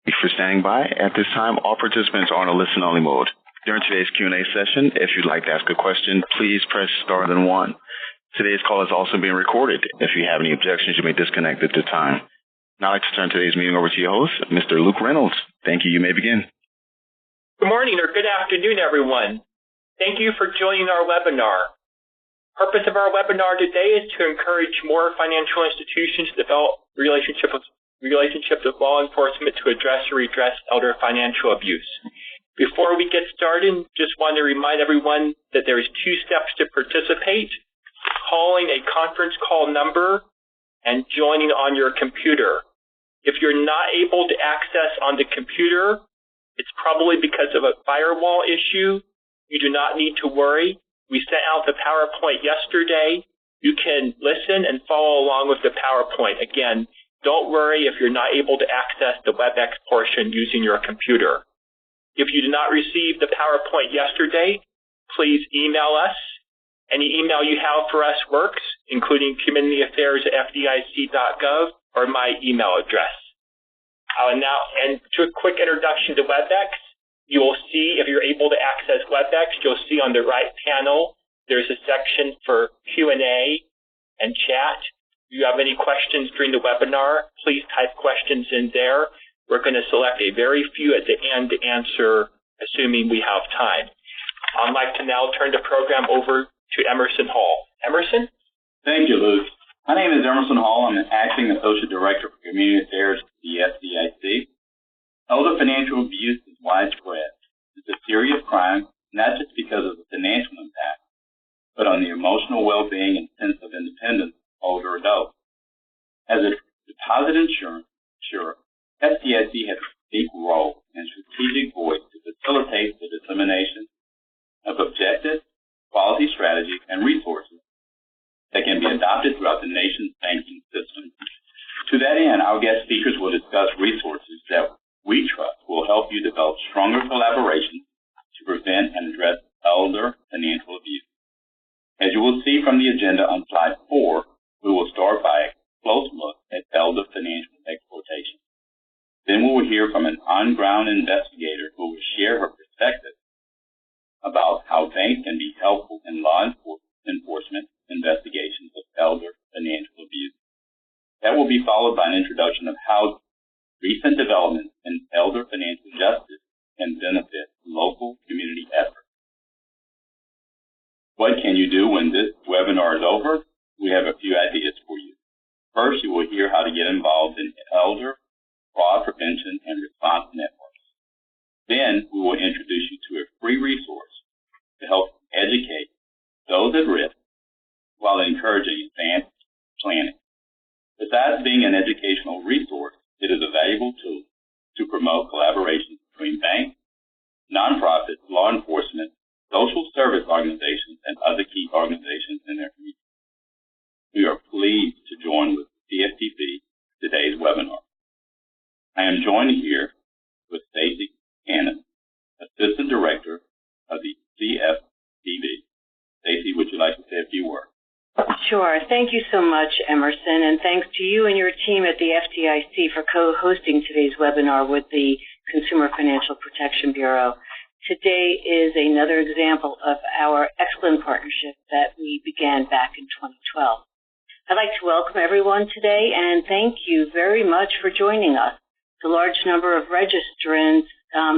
Thank you for standing by. At this time, all participants are on a listen-only mode. During today's Q&A session, if you'd like to ask a question, please press star then one. Today's call is also being recorded. If you have any objections, you may disconnect at this time. Now I'd like to turn today's meeting over to your host, Mr. Luke Reynolds. Thank you. You may begin. Good morning or good afternoon, everyone. Thank you for joining our webinar. Purpose of our webinar today is to encourage more financial institutions to develop relationships with law enforcement to address or redress elder financial abuse. Before we get started, just want to remind everyone that there is 2 steps to participate: calling a conference call number and joining on your computer. If you're not able to access on the computer, it's probably because of a firewall issue. You do not need to worry. We sent out the PowerPoint yesterday. You can listen and follow along with the PowerPoint. Again, don't worry if you're not able to access the WebEx portion using your computer. If you did not receive the PowerPoint yesterday, please email us. Any email you have for us works, including communityaffairs@FDIC.gov or my email address. And to a quick introduction to WebEx, you will see, if you're able to access WebEx, you'll see on the right panel, there's a section for Q&A and chat. If you have any questions during the webinar, please type questions in there. We're going to select a very few at the end to answer, assuming we have time. I'd like to now turn the program over to Emerson Hall. Emerson? Thank you, Luke. My name is Emerson Hall. I'm the Acting Associate Director for Community Affairs at the FDIC. Elder financial abuse is widespread. It's a serious crime, not just because of the financial impact, but on the emotional well-being and sense of independence of older adults. As a deposit insurer, FDIC has a unique role and strategic voice to facilitate the dissemination of objective, quality strategies and resources that can be adopted throughout the nation's banking system. To that end, our guest speakers will discuss resources that we trust will help you develop stronger collaboration to prevent and address elder financial abuse. As you will see from the agenda on slide 4, we will start by a close look at elder financial exploitation. Then we will hear from an on-ground investigator who will share her perspective about how banks can be helpful in law enforcement investigations of elder financial abuse. That will be followed by an introduction of how recent developments in elder financial justice can benefit local community efforts. What can you do when this webinar is over? We have a few ideas for you. First, you will hear how to get involved in elder fraud prevention and response networks. Then, we will introduce you to a free resource to help educate those at risk while encouraging advanced planning. Besides being an educational resource, it is a valuable tool to promote collaboration between banks, nonprofits, law enforcement, social service organizations, and other key organizations in their community. We are pleased to join with CFPB today's webinar. I am joined here with Stacy Cannon, Assistant Director of the CFPB. Stacy, would you like to say a few words? Sure. Thank you so much, Emerson, and thanks to you and your team at the FDIC for co-hosting today's webinar with the Consumer Financial Protection Bureau. Today is another example of our excellent partnership that we began back in 2012. I'd like to welcome everyone today and thank you very much for joining us. The large number of registrants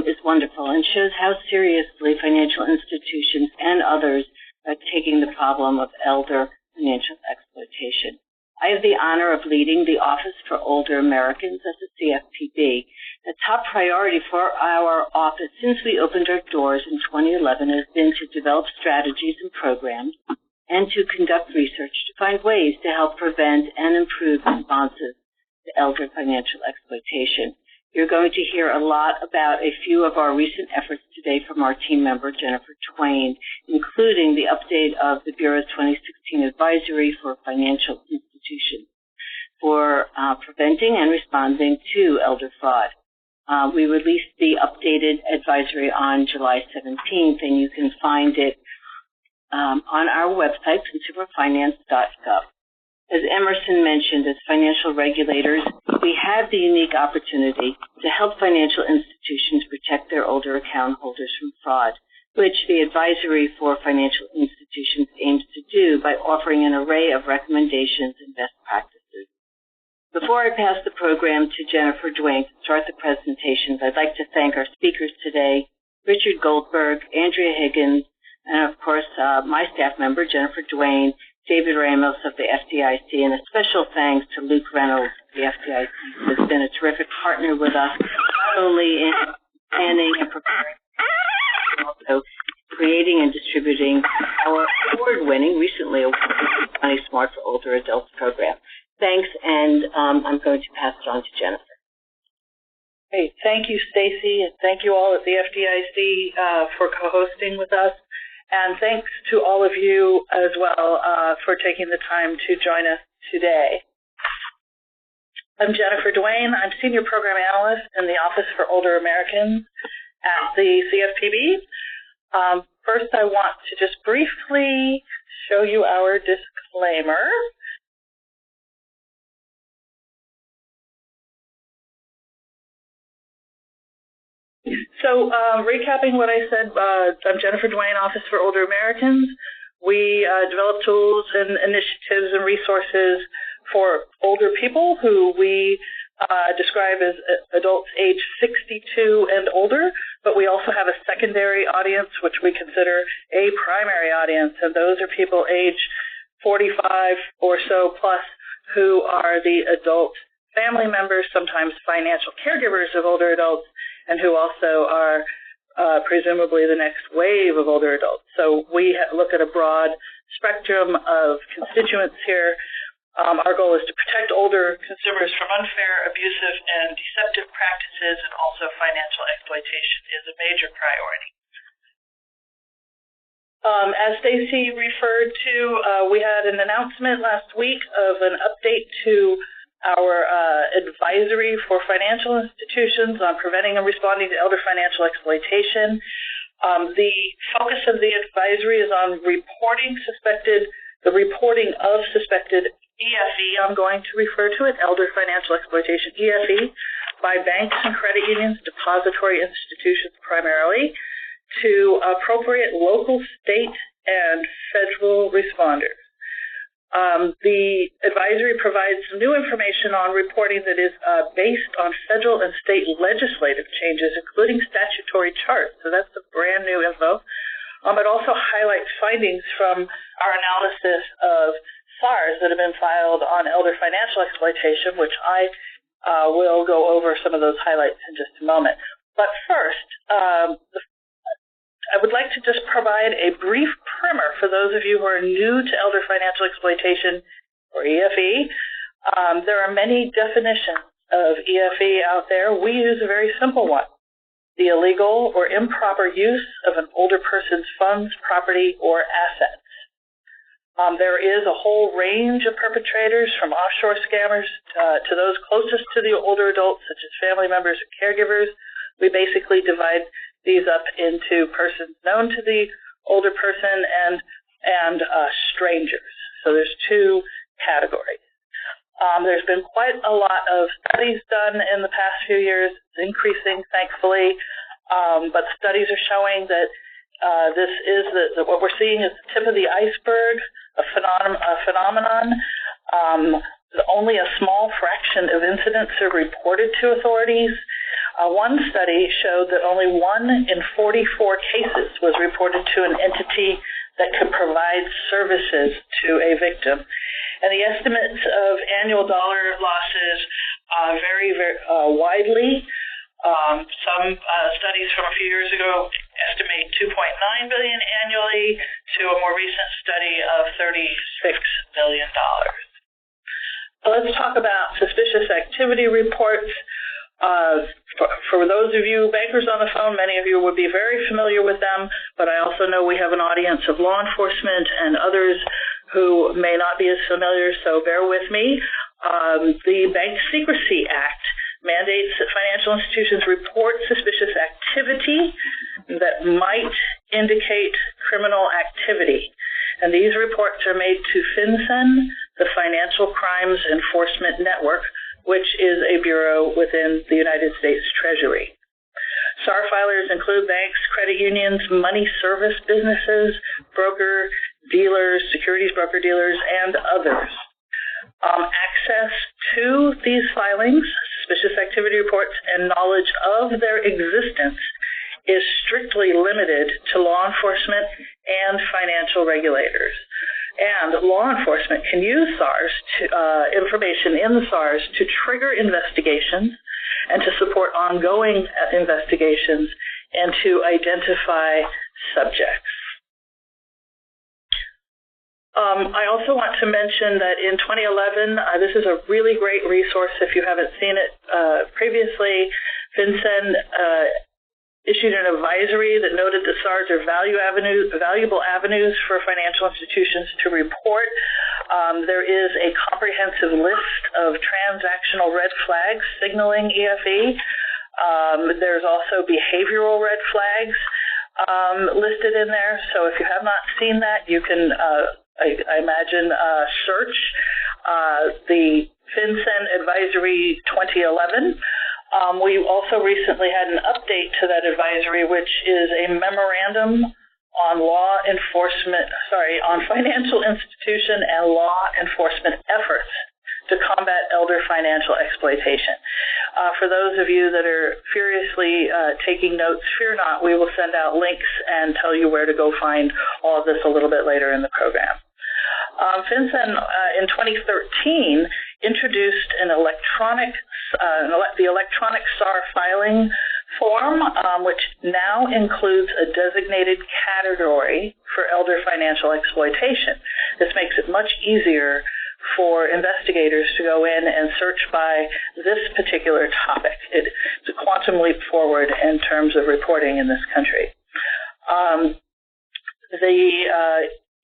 is wonderful and shows how seriously financial institutions and others are taking the problem of elder financial exploitation. I have the honor of leading the Office for Older Americans at the CFPB. The top priority for our office since we opened our doors in 2011 has been to develop strategies and programs and to conduct research to find ways to help prevent and improve responses to elder financial exploitation. You're going to hear a lot about a few of our recent efforts today from our team member, Jennifer Twain, including the update of the Bureau's 2016 Advisory for Financial Institutions for preventing and responding to elder fraud. We released the updated advisory on July 17th, and you can find it on our website, consumerfinance.gov. As Emerson mentioned, as financial regulators, we have the unique opportunity to help financial institutions protect their older account holders from fraud, which the Advisory for Financial Institutions aims to do by offering an array of recommendations and best practices. Before I pass the program to Jennifer Duane to start the presentations, I'd like to thank our speakers today, Richard Goldberg, Andrea Higgins, and of course, my staff member, Jennifer Duane, David Ramos of the FDIC, and a special thanks to Luke Reynolds of the FDIC, who has been a terrific partner with us, not only in planning and preparing, but also creating and distributing our award-winning, recently awarded Money Smart for Older Adults program. Thanks, and I'm going to pass it on to Jennifer. Great. Thank you, Stacy, and thank you all at the FDIC for co-hosting with us. And thanks to all of you as well for taking the time to join us today. I'm Jennifer Duane. I'm Senior Program Analyst in the Office for Older Americans at the CFPB. First, I want to just briefly show you our disclaimer. So recapping what I said, I'm Jennifer Duane, Office for Older Americans. We develop tools and initiatives and resources for older people who we describe as adults age 62 and older, but we also have a secondary audience, which we consider a primary audience, and those are people age 45 or so plus who are the adult family members, sometimes financial caregivers of older adults, and who also are presumably the next wave of older adults. So we look at a broad spectrum of constituents here. Our goal is to protect older consumers from unfair, abusive, and deceptive practices, and also financial exploitation is a major priority. As Stacy referred to, we had an announcement last week of an update to our advisory for financial institutions on preventing and responding to elder financial exploitation. The focus of the advisory is on the reporting of suspected EFE, I'm going to refer to it, elder financial exploitation, EFE, by banks and credit unions, depository institutions primarily, to appropriate local, state, and federal responders. The advisory provides new information on reporting that is based on federal and state legislative changes, including statutory charts. So that's the brand new info. It also highlights findings from our analysis of SARs that have been filed on elder financial exploitation, which I will go over some of those highlights in just a moment. But first, I would like to just provide a brief primer for those of you who are new to elder financial exploitation, or EFE. There are many definitions of EFE out there. We use a very simple one: the illegal or improper use of an older person's funds, property, or assets. There is a whole range of perpetrators, from offshore scammers to those closest to the older adults, such as family members or caregivers. We basically divide these up into persons known to the older person and strangers. So there's two categories. There's been quite a lot of studies done in the past few years. It's increasing, thankfully, but studies are showing that this is what we're seeing is the tip of the iceberg, a phenomenon. Only a small fraction of incidents are reported to authorities. One study showed that only 1 in 44 cases was reported to an entity that could provide services to a victim. And the estimates of annual dollar losses vary widely. Some studies from a few years ago estimate $2.9 billion annually to a more recent study of $36 billion. Let's talk about suspicious activity reports. For those of you bankers on the phone, many of you would be very familiar with them, but I also know we have an audience of law enforcement and others who may not be as familiar, so bear with me. The Bank Secrecy Act mandates that financial institutions report suspicious activity that might indicate criminal activity. And these reports are made to FinCEN, the Financial Crimes Enforcement Network, which is a bureau within the United States Treasury. SAR filers include banks, credit unions, money service businesses, broker-dealers, securities broker-dealers, and others. Access to these filings, suspicious activity reports, and knowledge of their existence is strictly limited to law enforcement and financial regulators. And law enforcement can use SARs information in the SARs to trigger investigations and to support ongoing investigations and to identify subjects. I also want to mention that in 2011, this is a really great resource if you haven't seen it previously. FinCEN issued an advisory that noted that SARs are valuable avenues for financial institutions to report. There is a comprehensive list of transactional red flags signaling EFE. There's also behavioral red flags listed in there. So if you have not seen that, you can, I imagine, search the FinCEN Advisory 2011. We also recently had an update to that advisory, which is a memorandum on financial institution and law enforcement efforts to combat elder financial exploitation. For those of you that are furiously taking notes, fear not, we will send out links and tell you where to go find all of this a little bit later in the program. FinCEN in 2013 introduced the electronic SAR filing form, which now includes a designated category for elder financial exploitation. This makes it much easier for investigators to go in and search by this particular topic. It's a quantum leap forward in terms of reporting in this country. The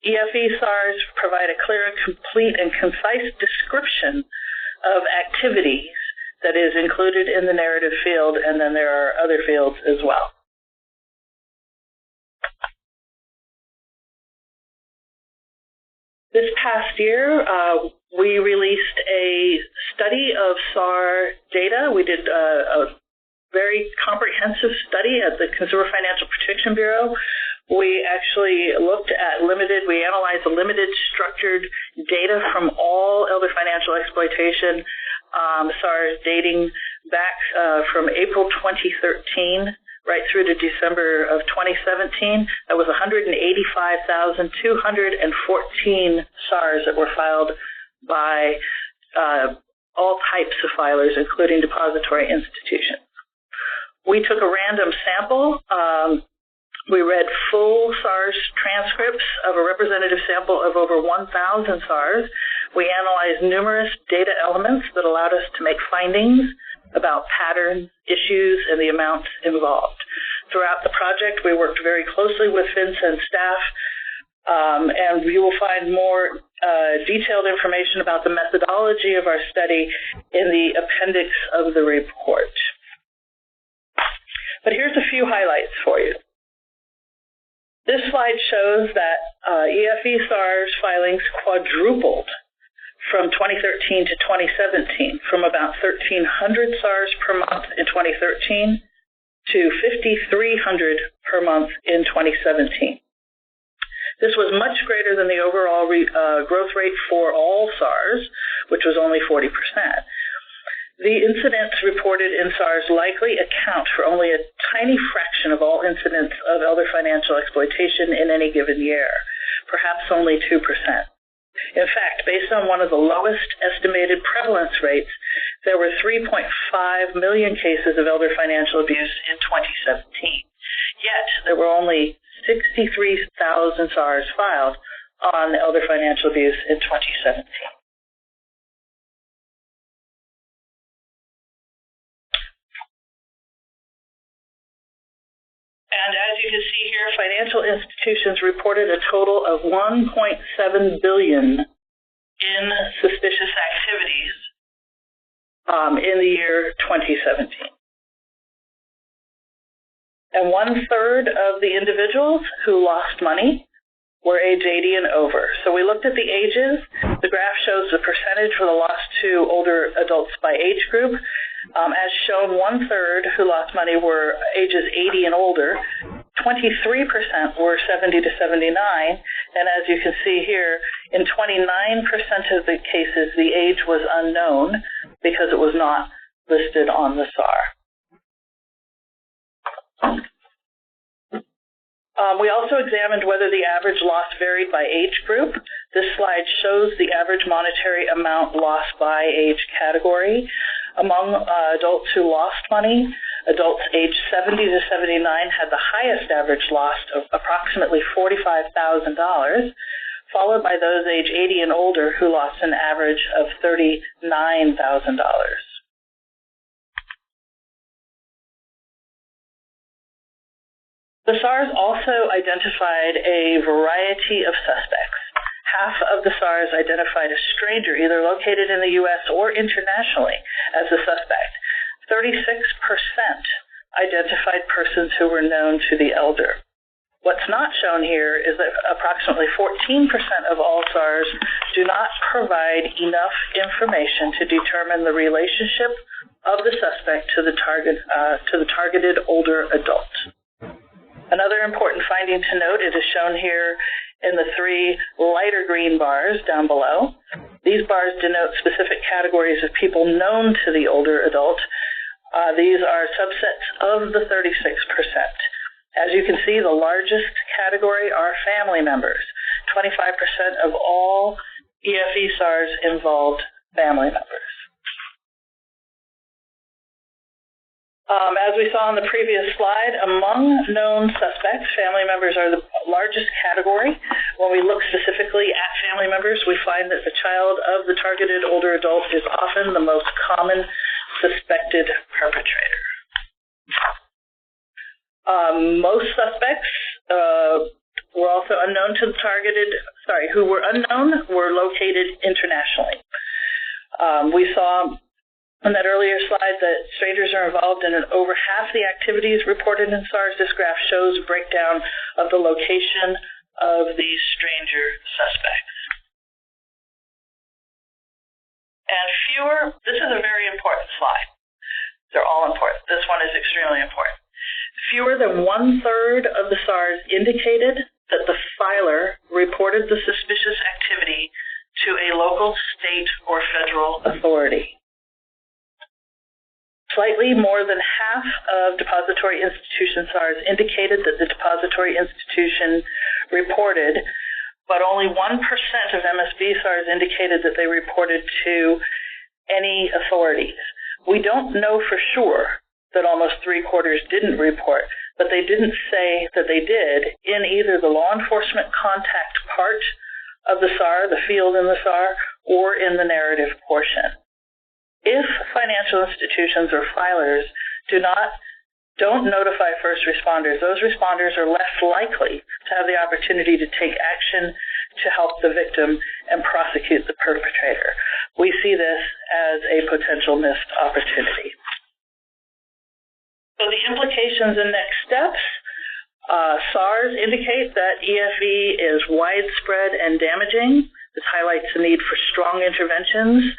EFE SARs provide a clear and complete and concise description of activities that is included in the narrative field, and then there are other fields as well. This past year, we released a study of SAR data. We did a very comprehensive study at the Consumer Financial Protection Bureau. We actually we analyzed the limited structured data from all elder financial exploitation SARs dating back from April 2013 right through to December of 2017. That was 185,214 SARs that were filed by all types of filers, including depository institutions. We took a random sample. We read full SARs transcripts of a representative sample of over 1,000 SARs. We analyzed numerous data elements that allowed us to make findings about patterns, issues, and the amounts involved. Throughout the project, we worked very closely with FinCEN staff, and you will find more detailed information about the methodology of our study in the appendix of the report. But here's a few highlights for you. This slide shows that EFE SARs filings quadrupled from 2013 to 2017, from about 1,300 SARs per month in 2013 to 5,300 per month in 2017. This was much greater than the overall growth rate for all SARs, which was only 40%. The incidents reported in SARs likely account for only a tiny fraction of all incidents of elder financial exploitation in any given year, perhaps only 2%. In fact, based on one of the lowest estimated prevalence rates, there were 3.5 million cases of elder financial abuse in 2017. Yet, there were only 63,000 SARs filed on elder financial abuse in 2017. And as you can see here, financial institutions reported a total of $1.7 billion in suspicious activities in the year 2017. And 1/3 of the individuals who lost money were age 80 and over. So we looked at the ages, The graph shows the percentage for the loss to older adults by age group. As shown, 1/3 who lost money were ages 80 and older. 23% were 70 to 79, and as you can see here, in 29% of the cases, the age was unknown because it was not listed on the SAR. We also examined whether the average loss varied by age group. This slide shows the average monetary amount lost by age category. Among adults who lost money, adults aged 70 to 79 had the highest average loss of approximately $45,000, followed by those age 80 and older who lost an average of $39,000. The SARs also identified a variety of suspects. Half of the SARs identified a stranger either located in the U.S. or internationally as a suspect. 36% identified persons who were known to the elder. What's not shown here is that approximately 14% of all SARs do not provide enough information to determine the relationship of the suspect to the targeted older adult. Another important finding to note is shown here in the 3 lighter green bars down below. These bars denote specific categories of people known to the older adult. These are subsets of the 36%. As you can see, the largest category are family members. 25% of all EFE SARs involved family members. As we saw on the previous slide, among known suspects, family members are the largest category. When we look specifically at family members, we find that the child of the targeted older adult is often the most common suspected perpetrator. Most suspects were also unknown to the who were unknown were located internationally. We saw on that earlier slide that strangers are involved in over half the activities reported in SARs. This graph shows a breakdown of the location of these stranger suspects. And this is a very important slide. They're all important. This one is extremely important. Fewer than 1/3 of the SARs indicated that the filer reported the suspicious activity to a local, state, or federal authority. Slightly more than half of depository institution SARs indicated that the depository institution reported, but only 1% of MSB SARs indicated that they reported to any authorities. We don't know for sure that almost 3/4 didn't report, but they didn't say that they did in either the law enforcement contact part of the SAR, the field in the SAR, or in the narrative portion. If financial institutions or filers don't notify first responders, those responders are less likely to have the opportunity to take action to help the victim and prosecute the perpetrator. We see this as a potential missed opportunity. So the implications and next steps. SARs indicate that EFE is widespread and damaging. This highlights the need for strong interventions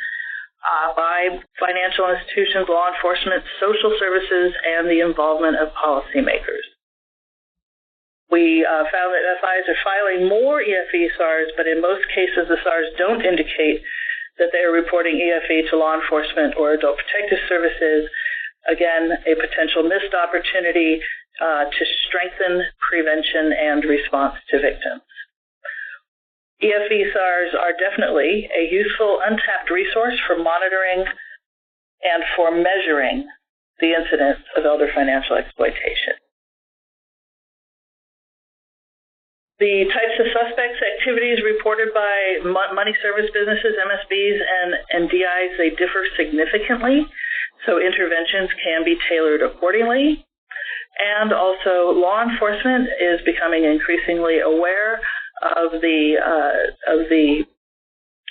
by financial institutions, law enforcement, social services, and the involvement of policymakers. We found that FIs are filing more EFE SARs, but in most cases the SARs don't indicate that they are reporting EFE to law enforcement or adult protective services. Again, a potential missed opportunity to strengthen prevention and response to victims. EFE SARs are definitely a useful untapped resource for monitoring and for measuring the incidence of elder financial exploitation. The types of suspects, activities reported by money service businesses, MSBs, and DIs, they differ significantly, so interventions can be tailored accordingly. And also, law enforcement is becoming increasingly aware of the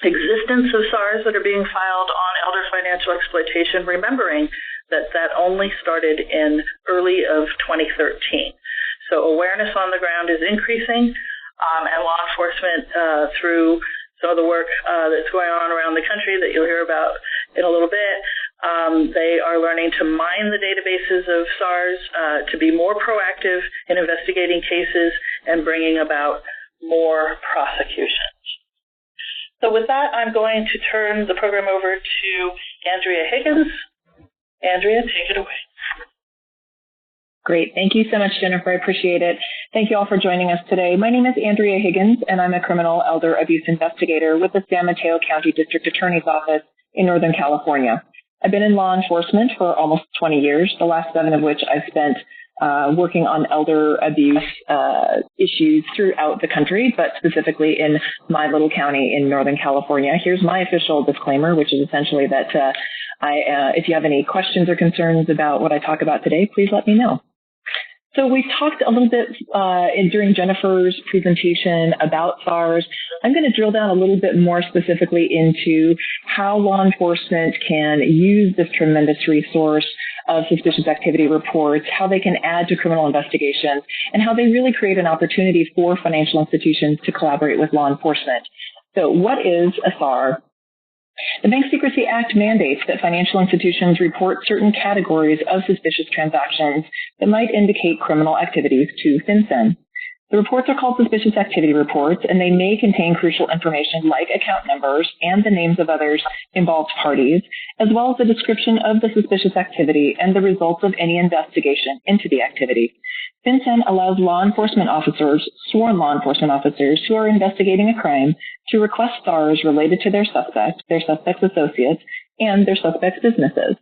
existence of SARs that are being filed on elder financial exploitation, remembering that only started in early of 2013. So awareness on the ground is increasing, and law enforcement through some of the work that's going on around the country that you'll hear about in a little bit. They are learning to mine the databases of SARs to be more proactive in investigating cases and bringing about more prosecutions. So with that, I'm going to turn the program over to Andrea Higgins. Andrea, take it away. Great. Thank you so much, Jennifer. I appreciate it. Thank you all for joining us today. My name is Andrea Higgins, and I'm a criminal elder abuse investigator with the San Mateo County District Attorney's Office in Northern California. I've been in law enforcement for almost 20 years, the last 7 of which I've spent working on elder abuse issues throughout the country, but specifically in my little county in Northern California. Here's my official disclaimer, which is essentially that if you have any questions or concerns about what I talk about today, please let me know. So we talked a little bit during Jennifer's presentation about SARs. I'm going to drill down a little bit more specifically into how law enforcement can use this tremendous resource of suspicious activity reports, how they can add to criminal investigations, and how they really create an opportunity for financial institutions to collaborate with law enforcement. So what is a SAR? The Bank Secrecy Act mandates that financial institutions report certain categories of suspicious transactions that might indicate criminal activities to FinCEN. The reports are called suspicious activity reports, and they may contain crucial information like account numbers and the names of others involved parties, as well as a description of the suspicious activity and the results of any investigation into the activity. FinCEN allows law enforcement officers, sworn law enforcement officers who are investigating a crime, to request SARs related to their suspect's associates, and their suspect's businesses.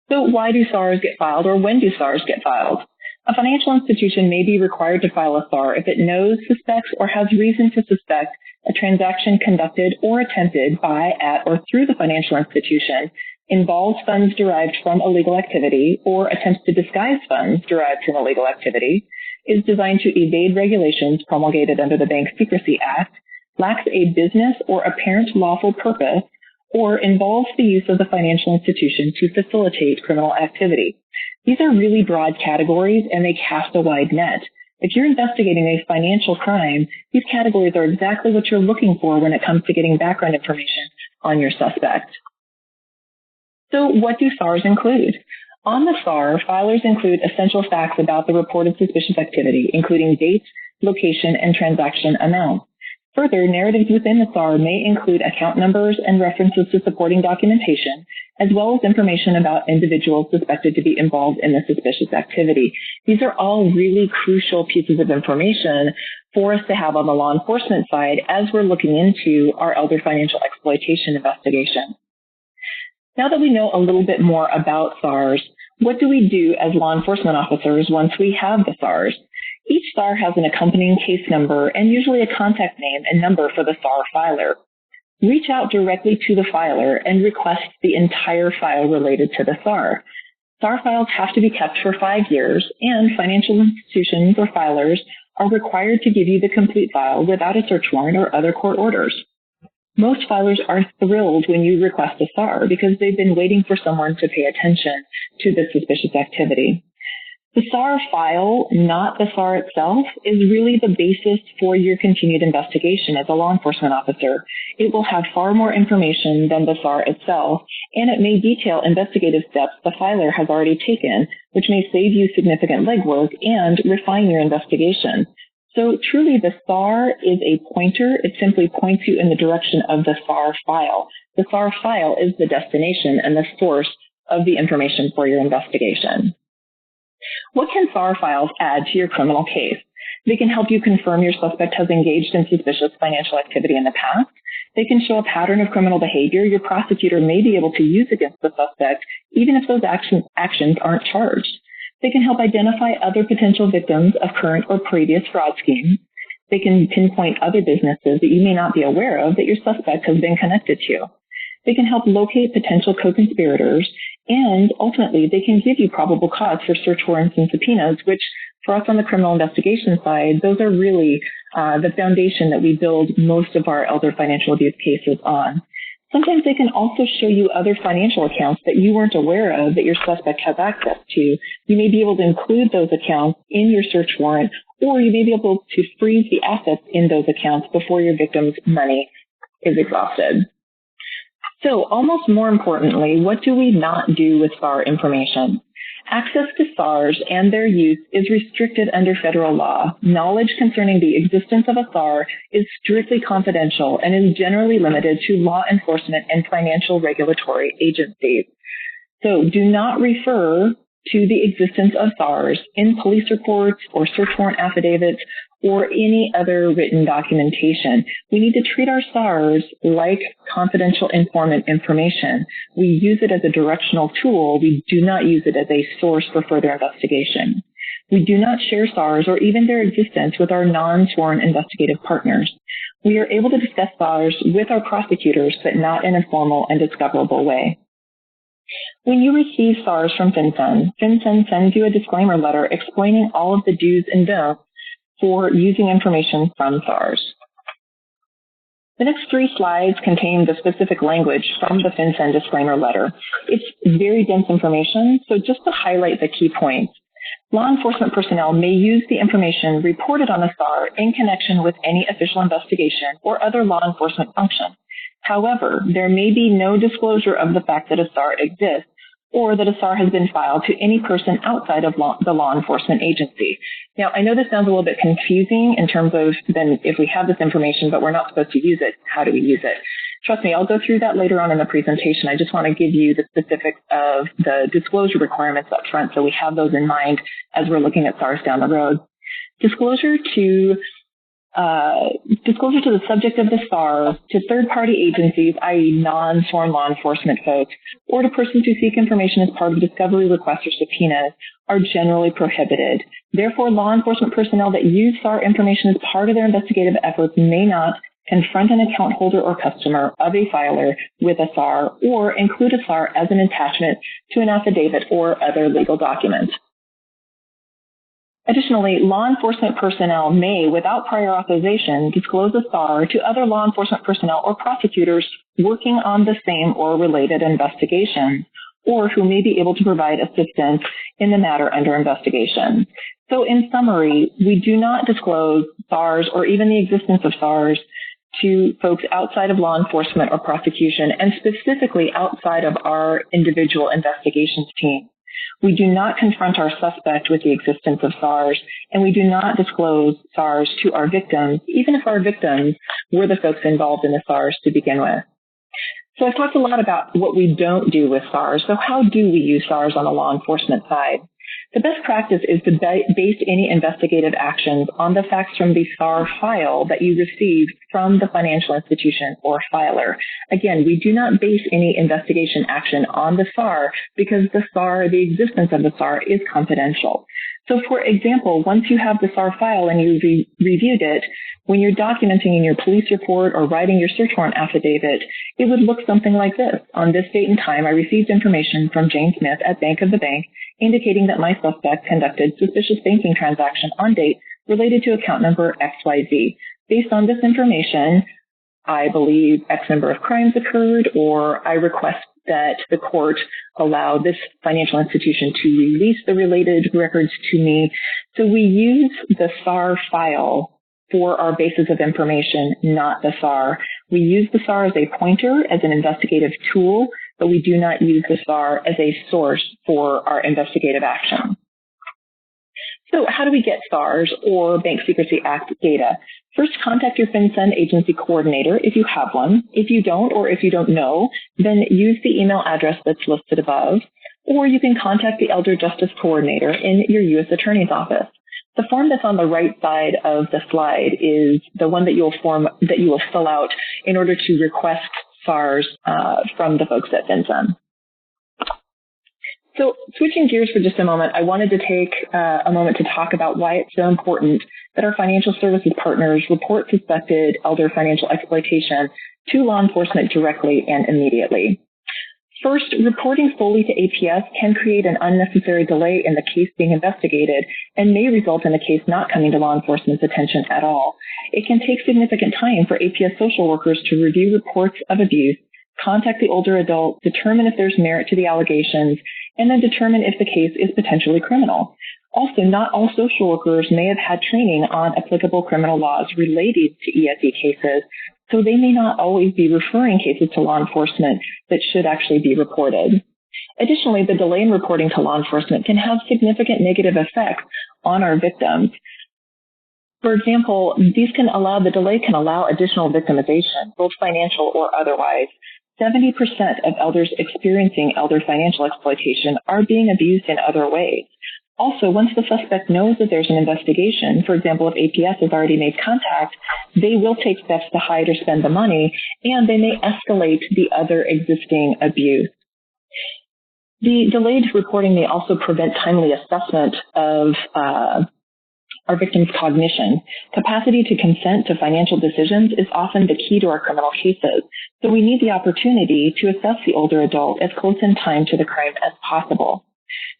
So why do SARs get filed, or when do SARs get filed? A financial institution may be required to file a SAR if it knows, suspects, or has reason to suspect a transaction conducted or attempted by, at, or through the financial institution involves funds derived from illegal activity or attempts to disguise funds derived from illegal activity, is designed to evade regulations promulgated under the Bank Secrecy Act, lacks a business or apparent lawful purpose, or involves the use of the financial institution to facilitate criminal activity. These are really broad categories, and they cast a wide net. If you're investigating a financial crime, these categories are exactly what you're looking for when it comes to getting background information on your suspect. So what do SARs include? On the SAR, filers include essential facts about the reported suspicious activity, including dates, location, and transaction amount. Further, narratives within the SAR may include account numbers and references to supporting documentation, as well as information about individuals suspected to be involved in the suspicious activity. These are all really crucial pieces of information for us to have on the law enforcement side as we're looking into our elder financial exploitation investigation. Now that we know a little bit more about SARs, what do we do as law enforcement officers once we have the SARs? Each SAR has an accompanying case number and usually a contact name and number for the SAR filer. Reach out directly to the filer and request the entire file related to the SAR. SAR files have to be kept for 5 years, and financial institutions or filers are required to give you the complete file without a search warrant or other court orders. Most filers are thrilled when you request a SAR because they've been waiting for someone to pay attention to this suspicious activity. The SAR file, not the SAR itself, is really the basis for your continued investigation as a law enforcement officer. It will have far more information than the SAR itself, and it may detail investigative steps the filer has already taken, which may save you significant legwork and refine your investigation. So truly, the SAR is a pointer. It simply points you in the direction of the SAR file. The SAR file is the destination and the source of the information for your investigation. What can SAR files add to your criminal case? They can help you confirm your suspect has engaged in suspicious financial activity in the past. They can show a pattern of criminal behavior your prosecutor may be able to use against the suspect, even if those actions aren't charged. They can help identify other potential victims of current or previous fraud schemes. They can pinpoint other businesses that you may not be aware of that your suspect has been connected to. They can help locate potential co-conspirators, and ultimately, they can give you probable cause for search warrants and subpoenas, which for us on the criminal investigation side, those are really the foundation that we build most of our elder financial abuse cases on. Sometimes they can also show you other financial accounts that you weren't aware of that your suspect has access to. You may be able to include those accounts in your search warrant, or you may be able to freeze the assets in those accounts before your victim's money is exhausted. So, almost more importantly, what do we not do with SAR information? Access to SARs and their use is restricted under federal law. Knowledge concerning the existence of a SAR is strictly confidential and is generally limited to law enforcement and financial regulatory agencies. So do not refer to the existence of SARs in police reports or search warrant affidavits or any other written documentation. We need to treat our SARs like confidential informant information. We use it as a directional tool. We do not use it as a source for further investigation. We do not share SARs or even their existence with our non-sworn investigative partners. We are able to discuss SARs with our prosecutors, but not in a formal and discoverable way. When you receive SARs from FinCEN, FinCEN sends you a disclaimer letter explaining all of the do's and don'ts for using information from SARs. The next 3 slides contain the specific language from the FinCEN disclaimer letter. It's very dense information, so just to highlight the key points. Law enforcement personnel may use the information reported on a SAR in connection with any official investigation or other law enforcement function. However, there may be no disclosure of the fact that a SAR exists or that a SAR has been filed to any person outside of the law enforcement agency. Now, I know this sounds a little bit confusing in terms of then if we have this information but we're not supposed to use it, how do we use it? Trust me, I'll go through that later on in the presentation. I just want to give you the specifics of the disclosure requirements up front so we have those in mind as we're looking at SARs down the road. Disclosure to the subject of the SAR to third-party agencies, i.e. non-sworn law enforcement folks, or to persons who seek information as part of discovery requests or subpoenas are generally prohibited. Therefore, law enforcement personnel that use SAR information as part of their investigative efforts may not confront an account holder or customer of a filer with a SAR or include a SAR as an attachment to an affidavit or other legal document. Additionally, law enforcement personnel may, without prior authorization, disclose a SAR to other law enforcement personnel or prosecutors working on the same or related investigation, or who may be able to provide assistance in the matter under investigation. So in summary, we do not disclose SARs or even the existence of SARs to folks outside of law enforcement or prosecution, and specifically outside of our individual investigations team. We do not confront our suspect with the existence of SARs, and we do not disclose SARs to our victims, even if our victims were the folks involved in the SARs to begin with. So I've talked a lot about what we don't do with SARs. So how do we use SARs on the law enforcement side? The best practice is to base any investigative actions on the facts from the SAR file that you receive from the financial institution or filer. Again, we do not base any investigation action on the SAR because the existence of the SAR is confidential. So for example, once you have the SAR file and you've reviewed it, when you're documenting in your police report or writing your search warrant affidavit, it would look something like this. On this date and time, I received information from Jane Smith at Bank of the Bank indicating that my suspect conducted suspicious banking transaction on date related to account number XYZ. Based on this information, I believe X number of crimes occurred, or I request that the court allow this financial institution to release the related records to me. So we use the SAR file for our basis of information, not the SAR. We use the SAR as a pointer, as an investigative tool, but we do not use the SAR as a source for our investigative action. So how do we get SARs or Bank Secrecy Act data? First, contact your FinCEN agency coordinator if you have one. If you don't, or if you don't know, then use the email address that's listed above, or you can contact the Elder Justice Coordinator in your U.S. Attorney's Office. The form that's on the right side of the slide is the one that you will fill out in order to request SARs from the folks at FinCEN. So switching gears for just a moment, I wanted to take a moment to talk about why it's so important that our financial services partners report suspected elder financial exploitation to law enforcement directly and immediately. First, reporting fully to APS can create an unnecessary delay in the case being investigated and may result in the case not coming to law enforcement's attention at all. It can take significant time for APS social workers to review reports of abuse, contact the older adult, determine if there's merit to the allegations, and then determine if the case is potentially criminal. Also, not all social workers may have had training on applicable criminal laws related to EFE cases, so they may not always be referring cases to law enforcement that should actually be reported. Additionally, the delay in reporting to law enforcement can have significant negative effects on our victims. For example, the delay can allow additional victimization, both financial or otherwise. 70% of elders experiencing elder financial exploitation are being abused in other ways. Also, once the suspect knows that there's an investigation, for example, if APS has already made contact, they will take steps to hide or spend the money, and they may escalate the other existing abuse. The delayed reporting may also prevent timely assessment of our victims' cognition. Capacity to consent to financial decisions is often the key to our criminal cases, so we need the opportunity to assess the older adult as close in time to the crime as possible.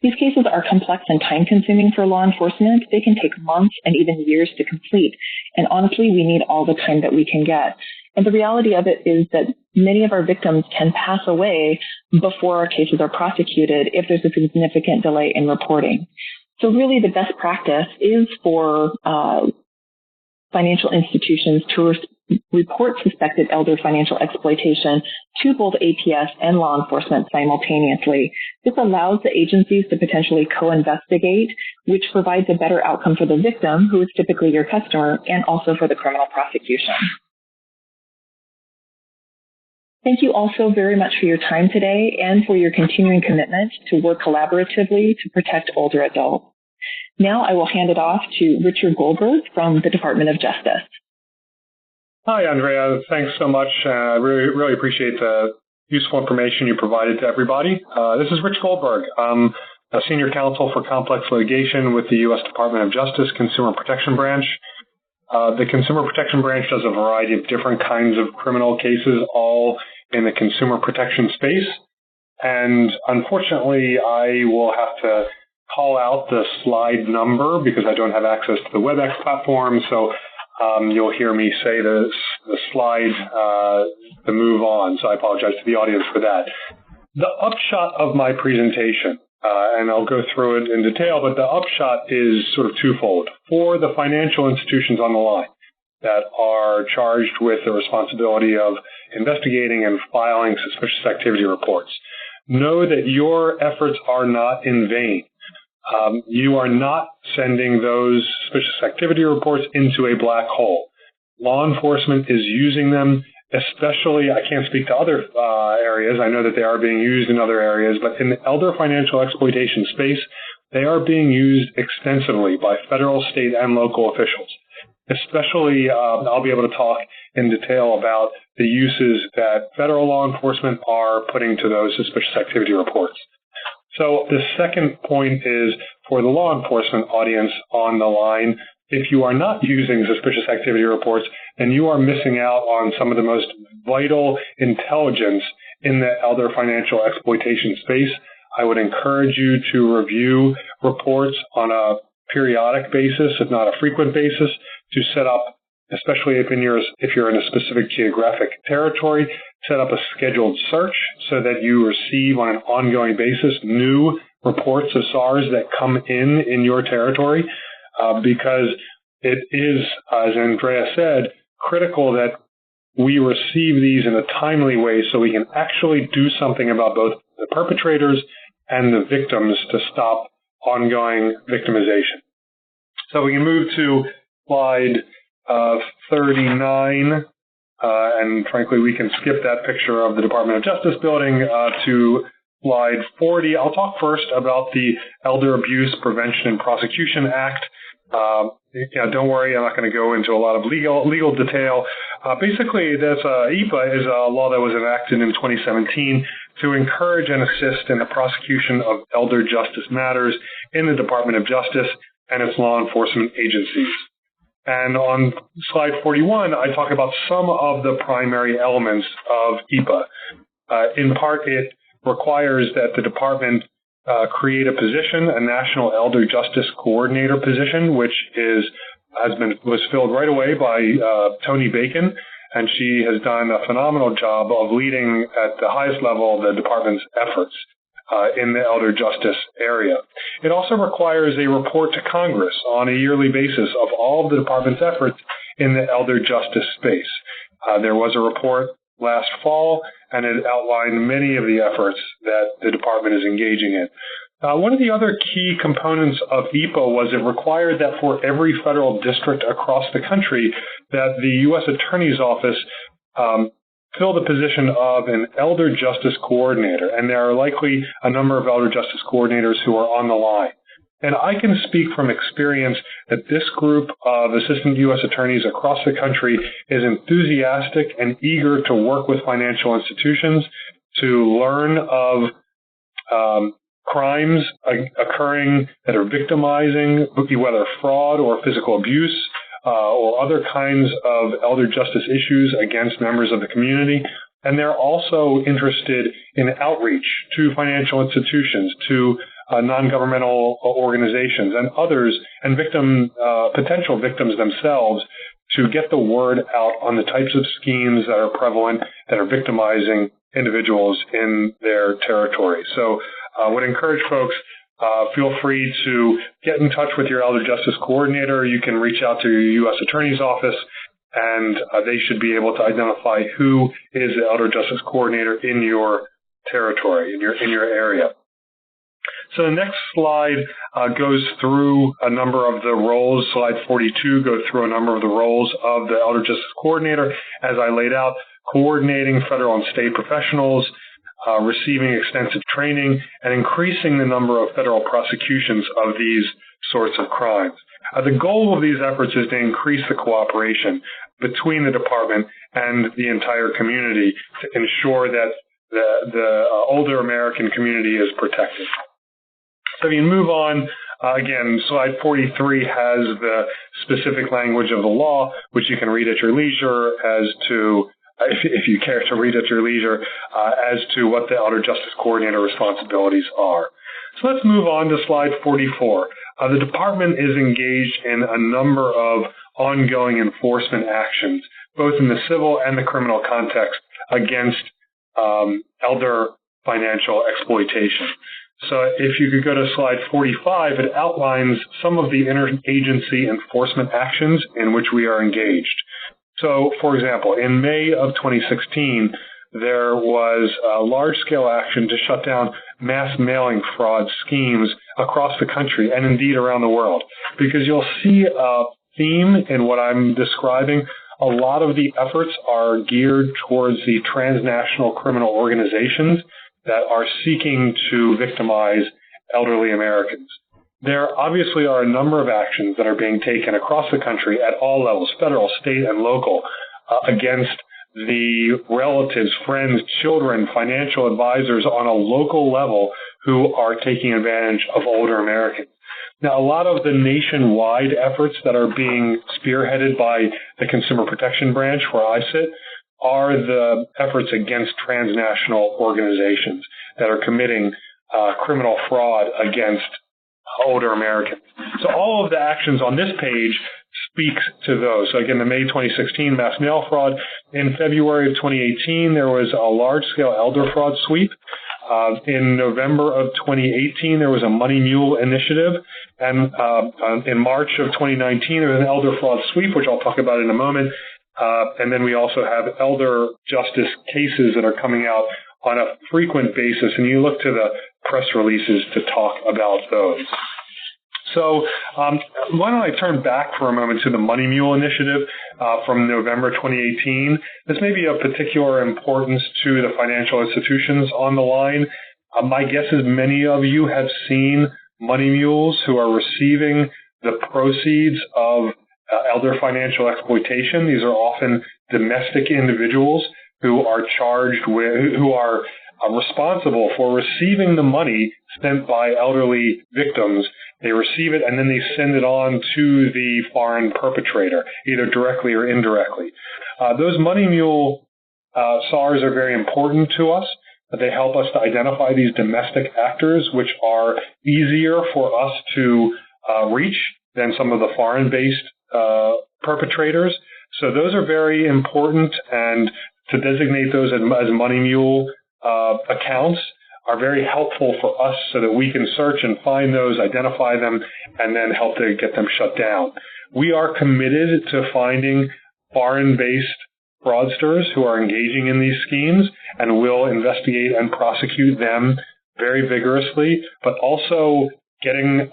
These cases are complex and time-consuming for law enforcement. They can take months and even years to complete, and honestly, we need all the time that we can get. And the reality of it is that many of our victims can pass away before our cases are prosecuted if there's a significant delay in reporting. So really the best practice is for financial institutions to report suspected elder financial exploitation to both APS and law enforcement simultaneously. This allows the agencies to potentially co-investigate, which provides a better outcome for the victim, who is typically your customer, and also for the criminal prosecution. Thank you also very much for your time today and for your continuing commitment to work collaboratively to protect older adults. Now I will hand it off to Richard Goldberg from the Department of Justice. Hi, Andrea. Thanks so much. I really appreciate the useful information you provided to everybody. This is Rich Goldberg. I'm a senior counsel for complex litigation with the U.S. Department of Justice Consumer Protection Branch. The Consumer Protection Branch does a variety of different kinds of criminal cases, all in the consumer protection space. And unfortunately, I will have to call out the slide number because I don't have access to the WebEx platform. So you'll hear me say the slide to move on. So I apologize to the audience for that. The upshot of my presentation, and I'll go through it in detail, but the upshot is sort of twofold. For the financial institutions on the line that are charged with the responsibility of investigating and filing suspicious activity reports, know that your efforts are not in vain. You are not sending those suspicious activity reports into a black hole. Law enforcement is using them, especially, I can't speak to other areas. I know that they are being used in other areas, but in the elder financial exploitation space, they are being used extensively by federal, state, and local officials. Especially, I'll be able to talk in detail about the uses that federal law enforcement are putting to those suspicious activity reports. So the second point is for the law enforcement audience on the line, if you are not using suspicious activity reports, then you are missing out on some of the most vital intelligence in the elder financial exploitation space. I would encourage you to review reports on a periodic basis, if not a frequent basis, to set up, especially if you're in a specific geographic territory, set up a scheduled search so that you receive on an ongoing basis new reports of SARs that come in your territory, because it is, as Andrea said, critical that we receive these in a timely way so we can actually do something about both the perpetrators and the victims to stop ongoing victimization. So we can move to slide 39, and frankly, we can skip that picture of the Department of Justice building to slide 40. I'll talk first about the Elder Abuse Prevention and Prosecution Act. Don't worry, I'm not going to go into a lot of legal detail. Basically, EPA is a law that was enacted in 2017 to encourage and assist in the prosecution of elder justice matters in the Department of Justice and its law enforcement agencies. And on slide 41, I talk about some of the primary elements of EPA. In part, it requires that the department create a position, a National Elder Justice Coordinator position, which was filled right away by Tony Bacon. and she has done a phenomenal job of leading at the highest level the department's efforts in the elder justice area. It also requires a report to Congress on a yearly basis of all of the department's efforts in the elder justice space. There was a report last fall, and it outlined many of the efforts that the department is engaging in. One of the other key components of EPA was it required that for every federal district across the country that the U.S. Attorney's Office fill the position of an elder justice coordinator, and there are likely a number of elder justice coordinators who are on the line. And I can speak from experience that this group of assistant U.S. attorneys across the country is enthusiastic and eager to work with financial institutions to learn of crimes occurring that are victimizing, whether fraud or physical abuse, or other kinds of elder justice issues against members of the community. And they're also interested in outreach to financial institutions, to non-governmental organizations and others, and potential victims themselves, to get the word out on the types of schemes that are prevalent, that are victimizing individuals in their territory. So I would encourage folks, feel free to get in touch with your elder justice coordinator. You can reach out to your U.S. Attorney's Office, and they should be able to identify who is the elder justice coordinator in your territory, in your area. So the next slide goes through a number of the roles. Slide 42 goes through a number of the roles of the elder justice coordinator, as I laid out, coordinating federal and state professionals, receiving extensive training, and increasing the number of federal prosecutions of these sorts of crimes. The goal of these efforts is to increase the cooperation between the department and the entire community to ensure that the older American community is protected. So if you move on, again, slide 43 has the specific language of the law, which you can read at your leisure as to if you care to read at your leisure, as to what the elder justice coordinator responsibilities are. So let's move on to slide 44. The department is engaged in a number of ongoing enforcement actions, both in the civil and the criminal context, against elder financial exploitation. So if you could go to slide 45, it outlines some of the interagency enforcement actions in which we are engaged. So, for example, in May of 2016, there was a large-scale action to shut down mass mailing fraud schemes across the country and indeed around the world. Because you'll see a theme in what I'm describing. A lot of the efforts are geared towards the transnational criminal organizations that are seeking to victimize elderly Americans. There obviously are a number of actions that are being taken across the country at all levels, federal, state, and local, against the relatives, friends, children, financial advisors on a local level who are taking advantage of older Americans. Now, a lot of the nationwide efforts that are being spearheaded by the Consumer Protection Branch, where I sit, are the efforts against transnational organizations that are committing criminal fraud against older Americans. So all of the actions on this page speaks to those. So again, the May 2016 mass mail fraud. In February of 2018, there was a large-scale elder fraud sweep. In November of 2018, there was a Money Mule initiative. And in March of 2019, there was an elder fraud sweep, which I'll talk about in a moment. And then we also have elder justice cases that are coming out on a frequent basis. And you look to the press releases to talk about those. So why don't I turn back for a moment to the Money Mule initiative from November 2018. This may be of particular importance to the financial institutions on the line. My guess is many of you have seen Money Mules who are receiving the proceeds of elder financial exploitation. These are often domestic individuals who are charged with, who are responsible for receiving the money spent by elderly victims. They receive it and then they send it on to the foreign perpetrator, either directly or indirectly. Those Money Mule SARs are very important to us. They help us to identify these domestic actors, which are easier for us to reach than some of the foreign-based perpetrators. So those are very important, and to designate those as money mule accounts are very helpful for us so that we can search and find those, identify them, and then help to get them shut down. We are committed to finding foreign-based fraudsters who are engaging in these schemes, and will investigate and prosecute them very vigorously, but also getting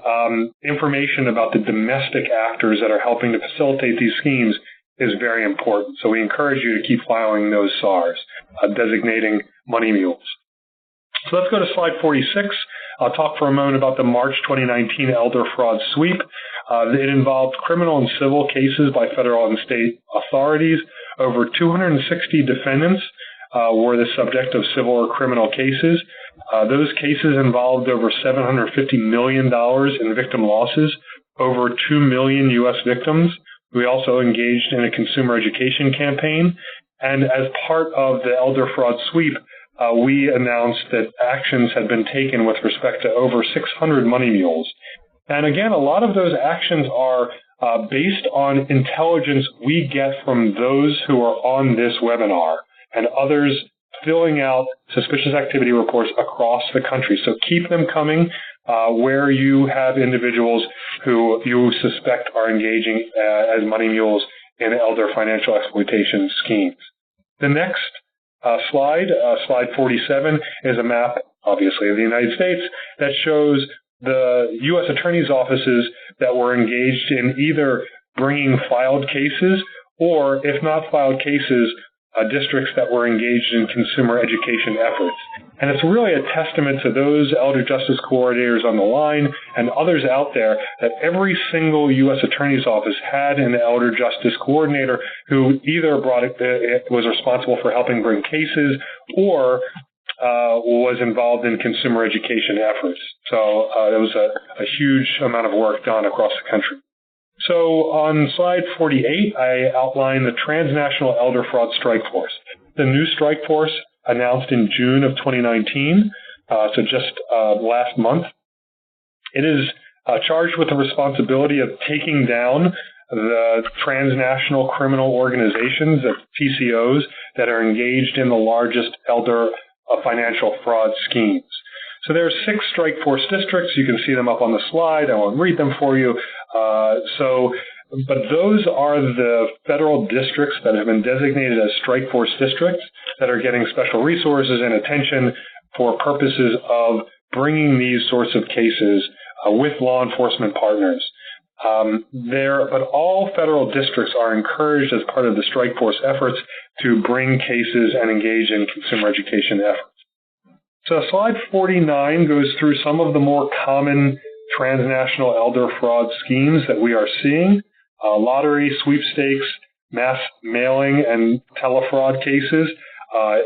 information about the domestic actors that are helping to facilitate these schemes is very important. So we encourage you to keep filing those SARs, designating money mules. So let's go to slide 46. I'll talk for a moment about the March 2019 Elder Fraud Sweep. It involved criminal and civil cases by federal and state authorities. Over 260 defendants were the subject of civil or criminal cases. Those cases involved over $750 million in victim losses, over 2 million U.S. victims. We also engaged in a consumer education campaign. And as part of the Elder Fraud Sweep, we announced that actions had been taken with respect to over 600 money mules. And again, a lot of those actions are based on intelligence we get from those who are on this webinar and others filling out suspicious activity reports across the country. So keep them coming where you have individuals who you suspect are engaging as money mules in elder financial exploitation schemes. The next slide 47, is a map, obviously, of the United States that shows the U.S. attorney's offices that were engaged in either bringing filed cases or, if not filed cases, districts that were engaged in consumer education efforts. And it's really a testament to those elder justice coordinators on the line and others out there that every single U.S. attorney's office had an elder justice coordinator who either was responsible for helping bring cases or was involved in consumer education efforts. So there was a huge amount of work done across the country. So on slide 48, I outline the Transnational Elder Fraud Strike Force. The new strike force announced in June of 2019, so just last month. It is charged with the responsibility of taking down the transnational criminal organizations, the TCOs, that are engaged in the largest elder financial fraud schemes. So there are 6 strike force districts. You can see them up on the slide. I won't read them for you. But those are the federal districts that have been designated as strike force districts that are getting special resources and attention for purposes of bringing these sorts of cases with law enforcement partners. But all federal districts are encouraged as part of the strike force efforts to bring cases and engage in consumer education efforts. So slide 49 goes through some of the more common transnational elder fraud schemes that we are seeing. Lottery, sweepstakes, mass mailing, and telefraud cases.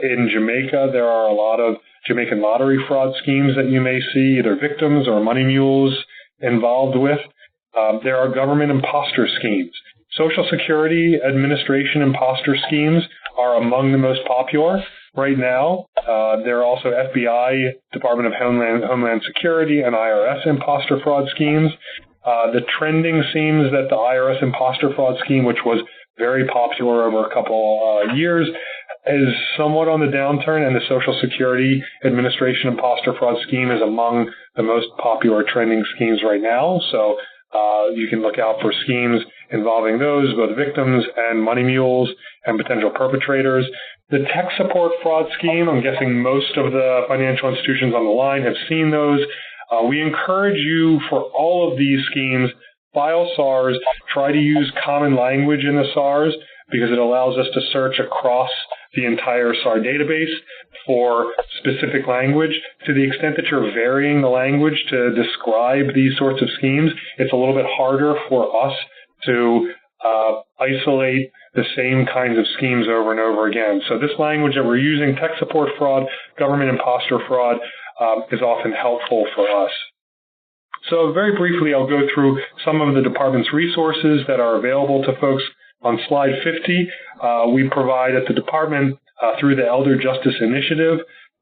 In Jamaica, there are a lot of Jamaican lottery fraud schemes that you may see, either victims or money mules involved with. There are government imposter schemes. Social Security Administration imposter schemes are among the most popular right now. There are also FBI, Department of Homeland Security, and IRS imposter fraud schemes. The trending seems that the IRS imposter fraud scheme, which was very popular over a couple years, is somewhat on the downturn, and the Social Security Administration imposter fraud scheme is among the most popular trending schemes right now. So you can look out for schemes involving those, both victims and money mules and potential perpetrators. The tech support fraud scheme, I'm guessing most of the financial institutions on the line have seen those. We encourage you for all of these schemes, file SARs, try to use common language in the SARs because it allows us to search across the entire SAR database for specific language. To the extent that you're varying the language to describe these sorts of schemes, it's a little bit harder for us to isolate the same kinds of schemes over and over again. So this language that we're using, tech support fraud, government imposter fraud, is often helpful for us. So very briefly, I'll go through some of the department's resources that are available to folks. On slide 50, we provide at the department, through the Elder Justice Initiative,